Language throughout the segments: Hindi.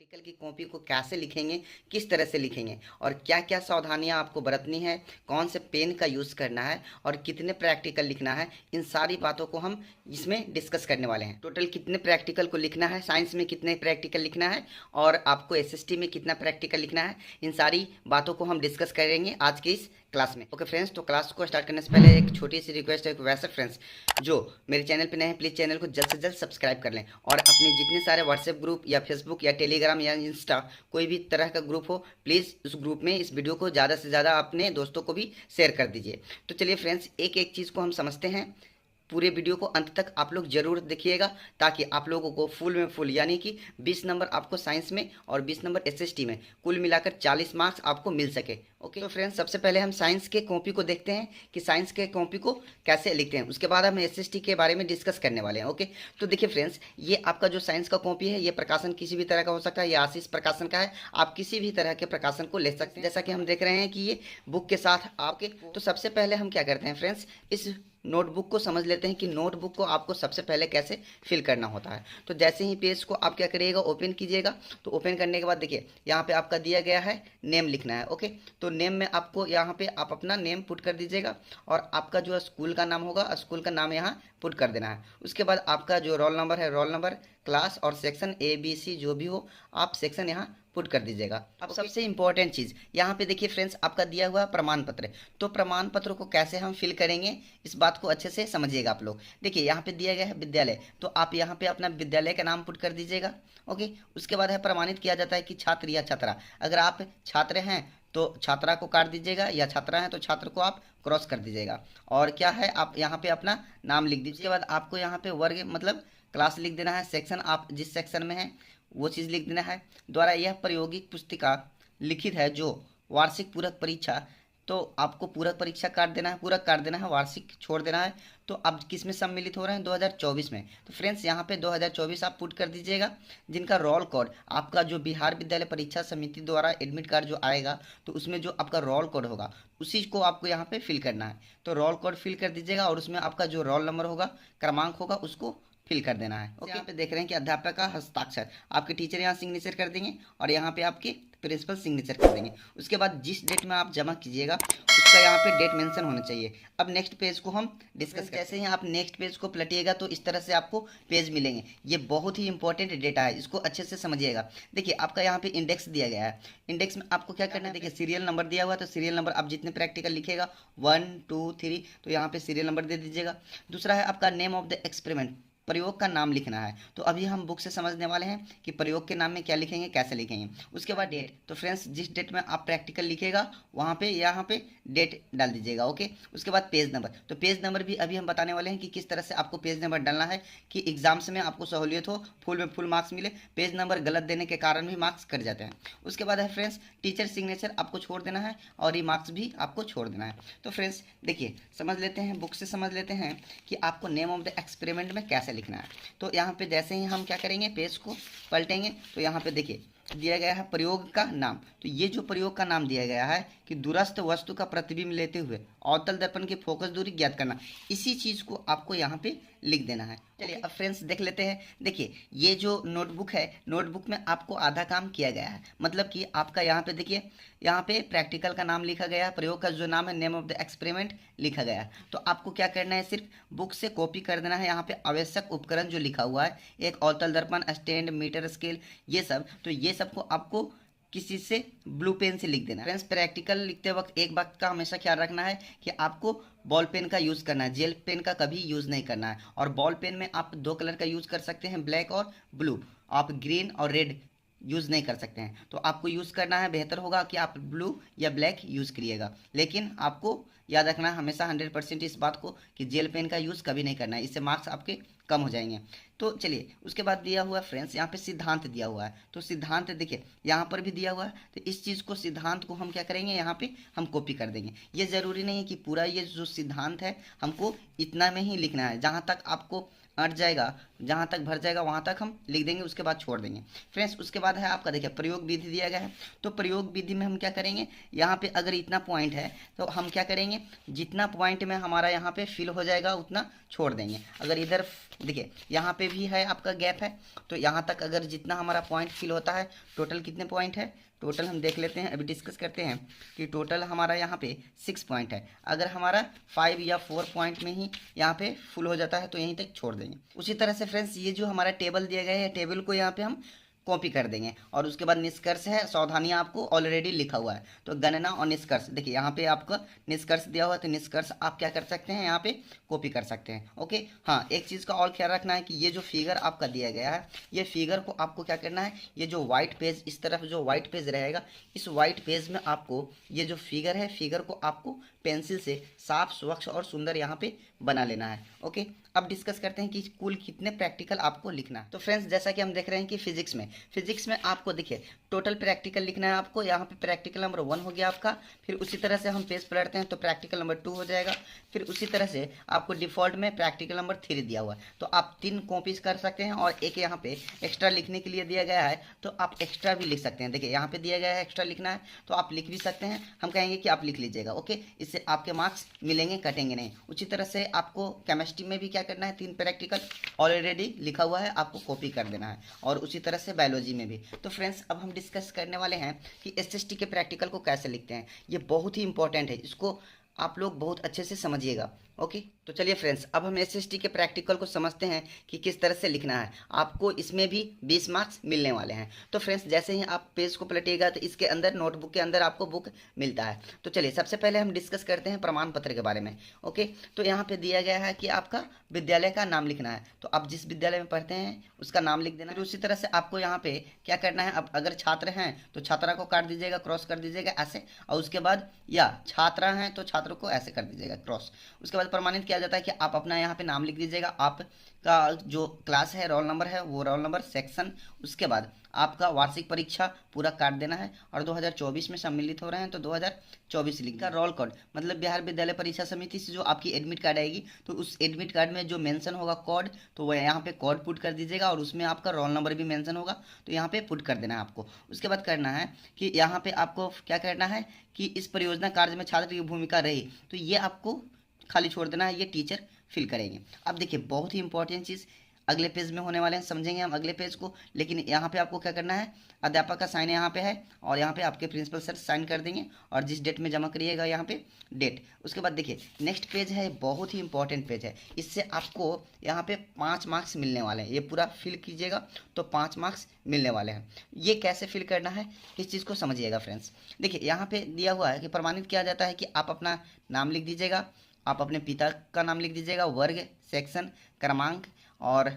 प्रैक्टिकल की कॉपी को कैसे लिखेंगे, किस तरह से लिखेंगे और क्या क्या सावधानियां आपको बरतनी है, कौन से पेन का यूज़ करना है और कितने प्रैक्टिकल लिखना है, इन सारी बातों को हम इसमें डिस्कस करने वाले हैं। टोटल कितने प्रैक्टिकल को लिखना है, साइंस में कितने प्रैक्टिकल लिखना है और आपको एसएसटी में कितना प्रैक्टिकल लिखना है, इन सारी बातों को हम डिस्कस करेंगे आज के इस क्लास में। ओके फ्रेंड्स, तो क्लास को स्टार्ट करने से पहले एक छोटी सी रिक्वेस्ट है। वैसे फ्रेंड्स जो मेरे चैनल पे नए हैं, प्लीज़ चैनल को जल्द से जल्द सब्सक्राइब कर लें और अपने जितने सारे व्हाट्सएप ग्रुप या फेसबुक या टेलीग्राम या इंस्टा कोई भी तरह का ग्रुप हो, प्लीज़ उस ग्रुप में इस वीडियो को ज़्यादा से ज़्यादा अपने दोस्तों को भी शेयर कर दीजिए। तो चलिए फ्रेंड्स, एक एक चीज़ को हम समझते हैं। पूरे वीडियो को अंत तक आप लोग जरूर देखिएगा ताकि आप लोगों को फुल में फुल यानी कि 20 नंबर आपको साइंस में और 20 नंबर एसएसटी में कुल मिलाकर 40 मार्क्स आपको मिल सके। ओके, तो फ्रेंड्स सबसे पहले हम साइंस के कॉपी को देखते हैं कि साइंस के कॉपी को कैसे लिखते हैं। उसके बाद हम एसएसटी के बारे में डिस्कस करने वाले हैं। ओके, तो देखिए फ्रेंड्स, ये आपका जो साइंस का कॉपी है, ये प्रकाशन किसी भी तरह का हो सकता है। ये आशीष प्रकाशन का है, आप किसी भी तरह के प्रकाशन को ले सकते हैं। जैसा कि हम देख रहे हैं कि ये बुक के साथ आपके, तो सबसे पहले हम क्या करते हैं फ्रेंड्स, इस नोटबुक को समझ लेते हैं कि नोटबुक को आपको सबसे पहले कैसे फिल करना होता है। तो जैसे ही पेज को आप क्या करिएगा, ओपन कीजिएगा। तो ओपन करने के बाद देखिए यहाँ पे आपका दिया गया है नेम लिखना है। ओके, तो नेम में आपको यहाँ पे आप अपना नेम पुट कर दीजिएगा और आपका जो स्कूल का नाम होगा, स्कूल का नाम यहाँ पुट कर देना है। उसके बाद आपका जो रोल नंबर है, रोल नंबर, क्लास और सेक्शन ABC जो भी हो, आप सेक्शन यहाँ पुट कर दीजिएगा। अब सबसे इंपॉर्टेंट चीज़ यहाँ पे देखिए फ्रेंड्स, आपका दिया हुआ प्रमाण पत्र। तो प्रमाण पत्र को कैसे हम फिल करेंगे, इस बात को अच्छे से समझिएगा आप लोग। देखिए यहाँ पे दिया गया है विद्यालय, तो आप यहाँ पे अपना विद्यालय का नाम पुट कर दीजिएगा। ओके, उसके बाद है प्रमाणित किया जाता है कि छात्र या छात्रा, अगर आप छात्र हैं तो छात्रा को काट दीजिएगा या छात्रा है तो छात्र को आप क्रॉस कर दीजिएगा। और क्या है, आप यहाँ पे अपना नाम लिख दीजिए। उसके बाद आपको यहाँ पे वर्ग मतलब क्लास लिख देना है, सेक्शन आप जिस सेक्शन में है वो चीज़ लिख देना है। द्वारा यह प्रायोगिक पुस्तिका लिखित है जो वार्षिक पूरक परीक्षा, तो आपको पूरक परीक्षा काट देना है, पूरक काट देना है, वार्षिक छोड़ देना है। तो अब किस में सम्मिलित हो रहे हैं, 2024 में। तो फ्रेंड्स यहाँ पे 2024 आप पुट कर दीजिएगा। जिनका रोल कोड आपका जो बिहार विद्यालय परीक्षा समिति द्वारा एडमिट कार्ड जो आएगा, तो उसमें जो आपका रोल कोड होगा उसी को आपको यहाँ पे फिल करना है। तो रोल कोड फिल कर दीजिएगा और उसमें आपका जो रोल नंबर होगा, क्रमांक होगा, उसको फिल कर देना है। ओके, यहाँ पे देख रहे हैं कि अध्यापक का हस्ताक्षर, आपके टीचर यहाँ सिग्नेचर कर देंगे और यहाँ पे आपके प्रिंसिपल सिग्नेचर कर देंगे। उसके बाद जिस डेट में आप जमा कीजिएगा उसका यहाँ पे डेट मेंशन होना चाहिए। अब नेक्स्ट पेज को हम डिस्कस कैसे हैं, आप नेक्स्ट पेज को पलटिएगा तो इस तरह से आपको पेज मिलेंगे। ये बहुत ही इंपॉर्टेंट डेटा है, इसको अच्छे से समझिएगा। देखिए आपका यहाँ पे इंडेक्स दिया गया है, इंडेक्स में आपको क्या करना है, देखिए सीरियल नंबर दिया हुआ है, तो सीरियल नंबर आप जितने प्रैक्टिकल लिखेगा 1 2 3, तो यहाँ पे सीरियल नंबर दे दीजिएगा। दूसरा है आपका नेम ऑफ द एक्सपेरिमेंट, प्रयोग का नाम लिखना है। तो अभी हम बुक से समझने वाले हैं कि प्रयोग के नाम में क्या लिखेंगे, कैसे लिखेंगे। उसके बाद डेट, तो फ्रेंड्स जिस डेट में आप प्रैक्टिकल लिखेगा वहाँ पे यहाँ पे डेट डाल दीजिएगा। ओके, उसके बाद पेज नंबर, तो पेज नंबर भी अभी हम बताने वाले हैं कि किस तरह से आपको पेज नंबर डालना है कि एग्जाम्स में आपको सहूलियत हो, फुल में फुल मार्क्स मिले। पेज नंबर गलत देने के कारण भी मार्क्स कट जाते हैं। उसके बाद है फ्रेंड्स टीचर सिग्नेचर आपको छोड़ देना है और ये मार्क्स भी आपको छोड़ देना है। तो फ्रेंड्स देखिए समझ लेते हैं, बुक से समझ लेते हैं कि आपको नेम ऑफ द एक्सपेरिमेंट में कैसे लिखना है। तो यहाँ पे जैसे ही हम क्या करेंगे, पेज को पलटेंगे तो यहाँ पे देखिए दिया गया है प्रयोग का नाम। तो ये जो प्रयोग का नाम दिया गया है कि दूरस्थ वस्तु का प्रतिबिंब लेते हुए अवतल दर्पण की फोकस दूरी ज्ञात करना, इसी चीज़ को आपको यहाँ पे लिख देना है। चलिए अब फ्रेंड्स देख लेते हैं। देखिए ये जो नोटबुक है, नोटबुक में आपको आधा काम किया गया है, मतलब कि आपका यहाँ पे देखिए यहाँ पे प्रैक्टिकल का नाम लिखा गया है, प्रयोग का जो नाम है नेम ऑफ द एक्सपेरिमेंट लिखा गया है। तो आपको क्या करना है, सिर्फ बुक से कॉपी कर देना है। यहाँ पे आवश्यक उपकरण जो लिखा हुआ है, एक अवतल दर्पण, स्टैंड, मीटर स्केल, ये सब, तो ये सबको आपको किसी से ब्लू पेन से लिख देना। फ्रेंड्स प्रैक्टिकल लिखते वक्त एक बात का हमेशा ख्याल रखना है कि आपको बॉल पेन का यूज़ करना है, जेल पेन का कभी यूज़ नहीं करना है। और बॉल पेन में आप 2 कलर का यूज़ कर सकते हैं, ब्लैक और ब्लू, आप ग्रीन और रेड यूज़ नहीं कर सकते हैं। तो आपको यूज़ करना है, बेहतर होगा कि आप ब्लू या ब्लैक यूज़ करिएगा। लेकिन आपको याद रखना है हमेशा 100% इस बात को कि जेल पेन का यूज़ कभी नहीं करना है, इससे मार्क्स आपके कम हो जाएंगे। तो चलिए उसके बाद दिया हुआ फ्रेंड्स यहाँ पे सिद्धांत दिया हुआ है। तो सिद्धांत देखिए यहाँ पर भी दिया हुआ है, तो इस चीज़ को सिद्धांत को हम क्या करेंगे, यहाँ पे हम कॉपी कर देंगे। ये ज़रूरी नहीं है कि पूरा ये जो सिद्धांत है हमको इतना में ही लिखना है, जहाँ तक आपको अट जाएगा, जहाँ तक भर जाएगा वहाँ तक हम लिख देंगे, उसके बाद छोड़ देंगे। फ्रेंड्स उसके बाद है आपका देखिए प्रयोग विधि दिया गया है। तो प्रयोग विधि में हम क्या करेंगे, यहाँ पे अगर इतना पॉइंट है तो हम क्या करेंगे, जितना पॉइंट में हमारा यहाँ पे फिल हो जाएगा उतना छोड़ देंगे। अगर इधर देखिए यहाँ पे भी है आपका गैप है, तो यहाँ तक अगर जितना हमारा पॉइंट फिल होता है, टोटल कितने पॉइंट है, टोटल हम देख लेते हैं, अभी डिस्कस करते हैं कि टोटल हमारा यहाँ पे 6 पॉइंट है। अगर हमारा 5 या 4 पॉइंट में ही यहाँ पे फुल हो जाता है तो यहीं तक छोड़ देंगे। उसी तरह से फ्रेंड्स ये जो हमारा टेबल दिया गया है, टेबल को यहाँ पे हम कॉपी कर देंगे और उसके बाद निष्कर्ष है, सावधानियां आपको ऑलरेडी लिखा हुआ है, तो गणना और निष्कर्ष, देखिए यहाँ पे आपका निष्कर्ष दिया हुआ है, तो निष्कर्ष आप क्या कर सकते हैं, यहाँ पे कॉपी कर सकते हैं। ओके, हाँ एक चीज़ का और ख्याल रखना है कि ये जो फिगर आपका दिया गया है, ये फिगर को आपको क्या करना है, ये जो व्हाइट पेज, इस तरफ जो व्हाइट पेज रहेगा, इस व्हाइट पेज में आपको ये जो फिगर है, फिगर को आपको पेंसिल से साफ, स्वच्छ और सुंदर यहाँ पे बना लेना है। ओके, अब डिस्कस करते हैं कि कुल कितने प्रैक्टिकल आपको लिखना है। तो फ्रेंड्स जैसा कि हम देख रहे हैं कि फिजिक्स में आपको देखिए टोटल प्रैक्टिकल लिखना है आपको। यहाँ पे प्रैक्टिकल नंबर 1 हो गया आपका, फिर उसी तरह से हम पेज पलटते हैं तो प्रैक्टिकल नंबर 2 हो जाएगा, फिर उसी तरह से आपको डिफॉल्ट में प्रैक्टिकल नंबर 3 दिया हुआ है, तो आप 3 कॉपीज कर सकते हैं और एक यहाँ पे एक्स्ट्रा लिखने के लिए दिया गया है, तो आप एक्स्ट्रा भी लिख सकते हैं। देखिए यहाँ पे दिया गया है एक्स्ट्रा लिखना है, तो आप लिख भी सकते हैं, हम कहेंगे कि आप लिख लीजिएगा। ओके, इससे आपके मार्क्स मिलेंगे, कटेंगे नहीं। उसी तरह से आपको केमिस्ट्री में भी क्या करना है, 3 प्रैक्टिकल ऑलरेडी लिखा हुआ है, आपको कॉपी कर देना है, और उसी तरह से बायोलॉजी में भी। तो फ्रेंड्स अब हम डिस्कस करने वाले हैं कि एसएसटी के प्रैक्टिकल को कैसे लिखते हैं। ये बहुत ही इंपॉर्टेंट है, इसको आप लोग बहुत अच्छे से समझिएगा। ओके, तो चलिए फ्रेंड्स अब हम एसएसटी के प्रैक्टिकल को समझते हैं कि किस तरह से लिखना है। आपको इसमें भी 20 मार्क्स मिलने वाले हैं। तो फ्रेंड्स जैसे ही आप पेज को पलटिएगा तो इसके अंदर, नोटबुक के अंदर आपको बुक मिलता है। तो चलिए सबसे पहले हम डिस्कस करते हैं प्रमाण पत्र के बारे में। ओके, तो यहाँ पे दिया गया है कि आपका विद्यालय का नाम लिखना है, तो आप जिस विद्यालय में पढ़ते हैं उसका नाम लिख देना। फिर उसी तरह से आपको यहाँ पे क्या करना है, अब अगर छात्र हैं तो छात्रा को काट दीजिएगा, क्रॉस कर दीजिएगा ऐसे, और उसके बाद या छात्रा हैं तो छात्र को ऐसे कर दीजिएगा क्रॉस। उसके बाद प्रमाणित किया जाता है कि आप अपना यहाँ पे नाम लिख दीजिएगा, आपका जो क्लास है, रोल नंबर है, वो रोल नंबर, सेक्शन, उसके बाद आपका वार्षिक परीक्षा पूरा काट देना है, और 2024 में सम्मिलित हो रहे हैं तो 2024 लिखा। रोल कोड मतलब बिहार विद्यालय परीक्षा समिति से जो आपकी एडमिट कार्ड आएगी, तो उस एडमिट कार्ड में जो मेंशन होगा कोड, तो वह यहाँ पे कोड पुट कर दीजिएगा, और उसमें आपका रोल नंबर भी मेंशन होगा, तो यहाँ पे पुट कर देना है आपको। उसके बाद करना है कि यहाँ पे आपको क्या करना है कि इस परियोजना कार्य में छात्र की भूमिका रही, तो ये आपको खाली छोड़ देना है, ये टीचर फिल करेंगे। अब देखिए बहुत ही इंपॉर्टेंट चीज़ अगले पेज में होने वाले हैं, समझेंगे हम अगले पेज को, लेकिन यहाँ पे आपको क्या करना है, अध्यापक का साइन यहाँ पे है, और यहाँ पे आपके प्रिंसिपल सर साइन कर देंगे, और जिस डेट में जमा करिएगा यहाँ पे डेट। उसके बाद देखिए नेक्स्ट पेज है, बहुत ही इंपॉर्टेंट पेज है, इससे आपको यहाँ पे 5 मार्क्स मिलने वाले हैं। ये पूरा फिल कीजिएगा तो 5 मार्क्स मिलने वाले हैं। ये कैसे फिल करना है, इस चीज़ को समझिएगा फ्रेंड्स। देखिए यहाँ पे दिया हुआ है कि प्रमाणित किया जाता है कि आप अपना नाम लिख दीजिएगा, आप अपने पिता का नाम लिख दीजिएगा, वर्ग, सेक्शन, क्रमांक, और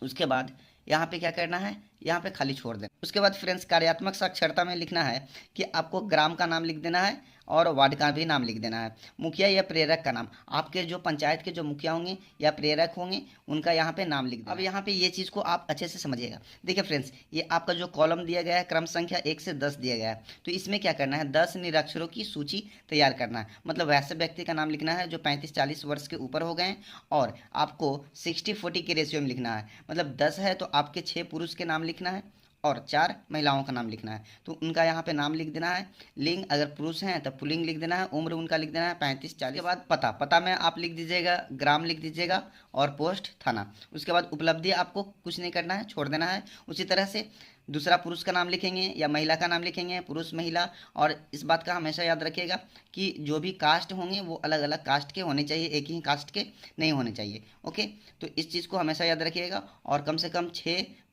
उसके बाद यहाँ पे क्या करना है, यहाँ पे खाली छोड़ देना। उसके बाद फ्रेंड्स कार्यात्मक साक्षरता में लिखना है कि आपको ग्राम का नाम लिख देना है, और वार्ड का भी नाम लिख देना है। मुखिया या प्रेरक का नाम, आपके जो पंचायत के जो मुखिया होंगे या प्रेरक होंगे उनका यहाँ पे नाम लिख देना। अब यहाँ पे ये चीज़ को आप अच्छे से समझिएगा। देखिए फ्रेंड्स ये आपका जो कॉलम दिया गया है, क्रम संख्या 1 से 10 दिया गया है, तो इसमें क्या करना है, 10 निरक्षरों की सूची तैयार करना है। मतलब वैसे व्यक्ति का नाम लिखना है जो 35-40 वर्ष के ऊपर हो गए हैं, और आपको 60-40 के रेशियो में लिखना है। मतलब 10 है तो आपके 6 पुरुष के नाम लिखना है और 4 महिलाओं का नाम लिखना है, तो उनका यहाँ पे नाम लिख देना है। लिंग अगर पुरुष हैं तो पुल्लिंग लिख देना है, उम्र उनका लिख देना है 35-40। के बाद पता में आप लिख दीजिएगा, ग्राम लिख दीजिएगा, और पोस्ट थाना। उसके बाद उपलब्धि आपको कुछ नहीं करना है, छोड़ देना है। उसी तरह से दूसरा पुरुष का नाम लिखेंगे या महिला का नाम लिखेंगे, पुरुष महिला। और इस बात का हमेशा याद रखिएगा कि जो भी कास्ट होंगे वो अलग अलग कास्ट के होने चाहिए, एक ही कास्ट के नहीं होने चाहिए। ओके, तो इस चीज़ को हमेशा याद रखिएगा। और कम से कम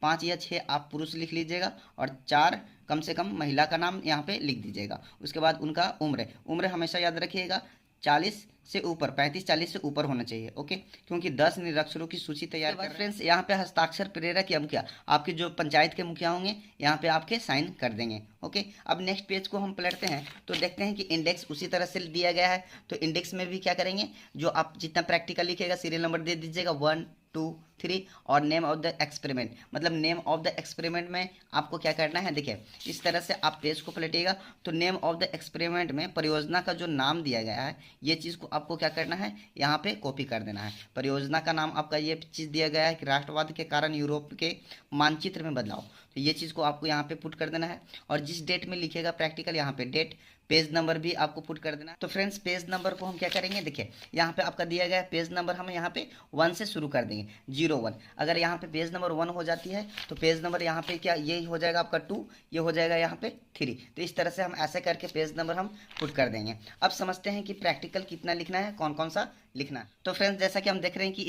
5 या 6 आप पुरुष लिख लीजिएगा, और 4 कम से कम महिला का नाम यहाँ पे लिख दीजिएगा। उसके बाद उनका उम्र हमेशा याद रखिएगा 40 से ऊपर, 35-40 से ऊपर होना चाहिए। ओके, क्योंकि 10 निरक्षरों की सूची तैयार कर फ्रेंड्स। यहाँ पे हस्ताक्षर प्रेरक या मुखिया, आपके जो पंचायत के मुखिया होंगे यहाँ पे आपके साइन कर देंगे। ओके, अब नेक्स्ट पेज को हम पलटते हैं तो देखते हैं कि इंडेक्स उसी तरह से दिया गया है। तो इंडेक्स में भी क्या करेंगे, जो आप जितना प्रैक्टिकल लिखेगा सीरियल नंबर दे दीजिएगा 1, 2, 3, और नेम ऑफ द एक्सपेरिमेंट। मतलब नेम ऑफ द एक्सपेरिमेंट में आपको क्या करना है, देखिए इस तरह से आप पेज को पलटिएगा तो नेम ऑफ द एक्सपेरिमेंट में परियोजना का जो नाम दिया गया है, ये चीज़ को आपको क्या करना है, यहाँ पे कॉपी कर देना है। परियोजना का नाम आपका ये चीज़ दिया गया है कि राष्ट्रवाद के कारण यूरोप के मानचित्र में बदलाव, तो ये चीज़ को आपको यहाँ पे पुट कर देना है। और जिस डेट में लिखेगा प्रैक्टिकल, यहाँ पे डेट, पेज नंबर भी आपको पुट कर देना है। तो फ्रेंड्स पेज नंबर को हम क्या करेंगे, देखिए यहाँ पे आपका दिया गया है पेज नंबर, हम यहाँ पे 1 से शुरू कर देंगे, 01। अगर यहाँ पे पेज नंबर 1 हो जाती है तो पेज नंबर यहाँ पे क्या ये हो जाएगा आपका 2, ये हो जाएगा यहाँ पे 3। तो इस तरह से हम ऐसे करके पेज नंबर हम पुट कर देंगे। अब समझते हैं कि प्रैक्टिकल कितना लिखना है, कौन कौन सा लिखना है। तो फ्रेंड्स जैसा कि हम देख रहे हैं कि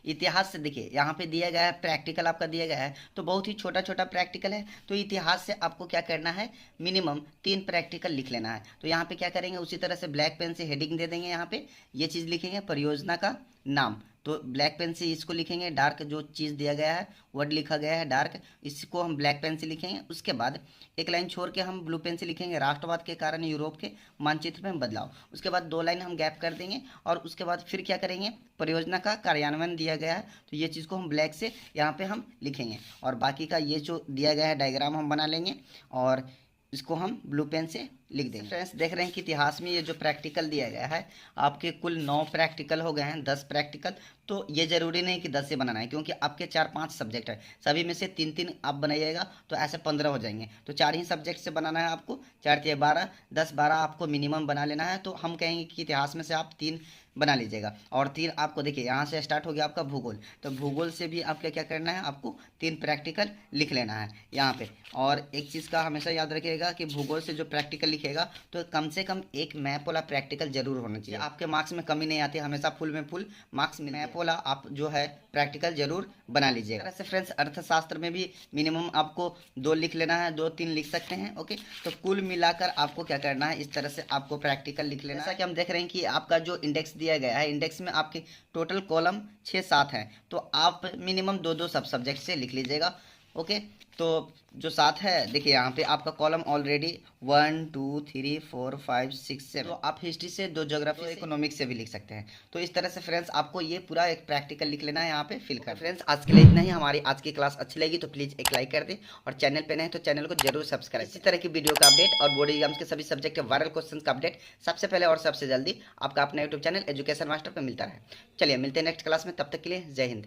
इतिहास से देखिए यहाँ पे दिया गया है प्रैक्टिकल आपका दिया गया है, तो बहुत ही छोटा छोटा प्रैक्टिकल है। तो इतिहास से आपको क्या करना है, मिनिमम 3 प्रैक्टिकल लिख लेना है। तो यहाँ पे क्या करेंगे, उसी तरह से ब्लैक पेन से हेडिंग दे देंगे, यहाँ पे ये चीज़ लिखेंगे परियोजना का नाम। तो ब्लैक पेन से इसको लिखेंगे, डार्क जो चीज़ दिया गया है वर्ड लिखा गया है डार्क, इसको हम ब्लैक पेन से लिखेंगे। उसके बाद एक लाइन छोड़ के हम ब्लू पेन से लिखेंगे राष्ट्रवाद के कारण यूरोप के मानचित्र में बदलाव। उसके बाद 2 लाइन हम गैप कर देंगे और उसके बाद फिर क्या करेंगे, परियोजना का कार्यान्वयन दिया गया है, तो ये चीज़ को हम ब्लैक से यहाँ पे हम लिखेंगे। और बाकी का ये जो दिया गया है डायग्राम हम बना लेंगे और इसको हम ब्लू पेन से लिख देंगे। फ्रेंड्स देख रहे हैं कि इतिहास में ये जो प्रैक्टिकल दिया गया है, आपके कुल 9 प्रैक्टिकल हो गए हैं, 10 प्रैक्टिकल। तो ये जरूरी नहीं कि 10 से बनाना है, क्योंकि आपके 4-5 सब्जेक्ट है, सभी में से 3-3 आप बनाइएगा तो ऐसे 15 हो जाएंगे। तो 4 ही सब्जेक्ट से बनाना है आपको, 4 12, 10-12 आपको मिनिमम बना लेना है। तो हम कहेंगे कि इतिहास में से आप 3 बना लीजिएगा। और 3 आपको देखिए यहाँ से स्टार्ट हो गया आपका भूगोल, तो भूगोल से भी आपका क्या करना है, आपको 3 प्रैक्टिकल लिख लेना है यहाँ पे। और एक चीज़ का हमेशा याद रखिएगा कि भूगोल से जो प्रैक्टिकल लिखेगा तो कम से कम एक मैप वाला प्रैक्टिकल जरूर होना चाहिए। आपके मार्क्स में कमी नहीं आती, हमेशा फुल में फुल मार्क्स मिले। मैप वाला आप जो है प्रैक्टिकल जरूर बना लीजिएगा। ऐसे फ्रेंड्स अर्थशास्त्र में भी मिनिमम आपको 2 लिख लेना है, 2-3 लिख सकते हैं। ओके, तो कुल मिलाकर आपको क्या करना है, इस तरह से आपको प्रैक्टिकल लिख लेना है। जैसा कि हम देख रहे हैं कि आपका जो इंडेक्स दिया गया है, इंडेक्स में आपके टोटल कॉलम 6-7 हैं, तो आप मिनिमम 2-2 सब सब्जेक्ट से लिख लीजिएगा। ओके, तो जो 7 है देखिए यहाँ पे आपका कॉलम ऑलरेडी 1 2 3 4 5 6 7, तो आप हिस्ट्री से 2 ज्योग्राफी इकोनॉमिक्स से भी लिख सकते हैं। तो इस तरह से फ्रेंड्स आपको ये पूरा एक प्रैक्टिकल लिख लेना है यहाँ पे फिल कर। फ्रेंड्स आज के लिए इतना ही। हमारी आज की क्लास अच्छी लगी तो प्लीज़ एक लाइक कर दें और चैनल पे नए तो चैनल को जरूर सब्सक्राइब। इसी तरह की वीडियो का अपडेट और बोर्ड एग्जाम्स के सभी सब्जेक्ट के वायरल क्वेश्चन का अपडेट सबसे पहले और सबसे जल्दी आपका अपना यूट्यूब चैनल एजुकेशन मास्टर पर मिलता है। चलिए मिलते हैं नेक्स्ट क्लास में, तब तक के लिए जय हिंद।